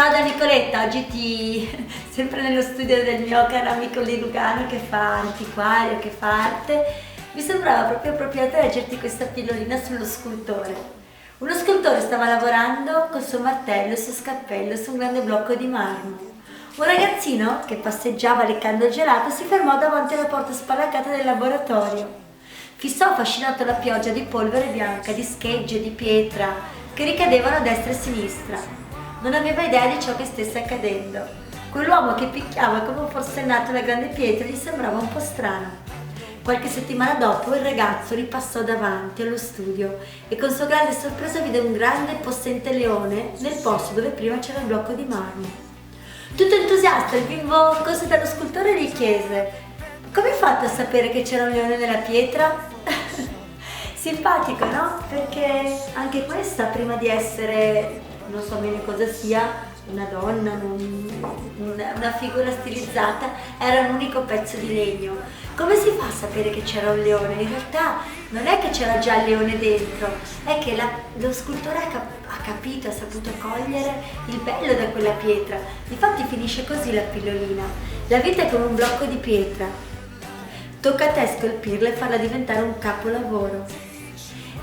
Ciao da Nicoletta, sempre nello studio del mio caro amico Lee Lugano che fa antiquario, che fa arte, mi sembrava proprio appropriato leggerti questa pillolina sullo scultore. Uno scultore stava lavorando col suo martello e il suo scappello su un grande blocco di marmo. Un ragazzino che passeggiava leccando il gelato si fermò davanti alla porta spalancata del laboratorio. Fissò affascinato la pioggia di polvere bianca, di schegge, di pietra che ricadevano a destra e a sinistra. Non aveva idea di ciò che stesse accadendo. Quell'uomo che picchiava come un forsennato la grande pietra gli sembrava un po' strano. Qualche settimana dopo il ragazzo ripassò davanti allo studio e con sua grande sorpresa vide un grande e possente leone nel posto dove prima c'era il blocco di marmo. Tutto entusiasta, il bimbo corse dallo scultore e gli chiese: come hai fatto a sapere che c'era un leone nella pietra? Simpatico, no? Perché anche questa, prima di essere, non so bene cosa sia, una donna, una figura stilizzata, era un unico pezzo di legno. Come si fa a sapere che c'era un leone? In realtà non è che c'era già il leone dentro, è che lo scultore ha capito, ha saputo cogliere il bello da quella pietra. Infatti finisce così la pillolina: la vita è come un blocco di pietra, tocca a te scolpirla e farla diventare un capolavoro.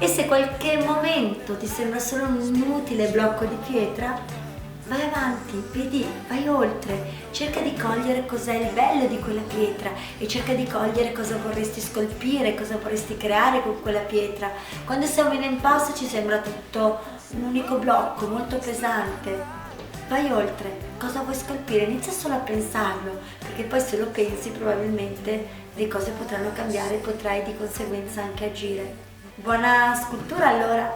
E se qualche momento ti sembra solo un inutile blocco di pietra, vai avanti, vedi, vai oltre, cerca di cogliere cos'è il bello di quella pietra e cerca di cogliere cosa vorresti scolpire, cosa vorresti creare con quella pietra. Quando siamo in impasse ci sembra tutto un unico blocco, molto pesante. Vai oltre, cosa vuoi scolpire? Inizia solo a pensarlo, perché poi se lo pensi probabilmente le cose potranno cambiare e potrai di conseguenza anche agire. Buona scultura allora!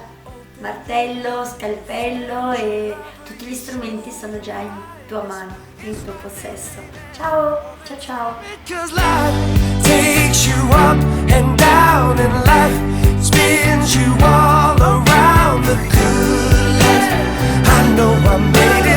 Martello, scalpello e tutti gli strumenti sono già in tua mano, in tuo possesso. Ciao, ciao ciao! Cause life takes you up and down and life spins you all around the good life. I know I made it.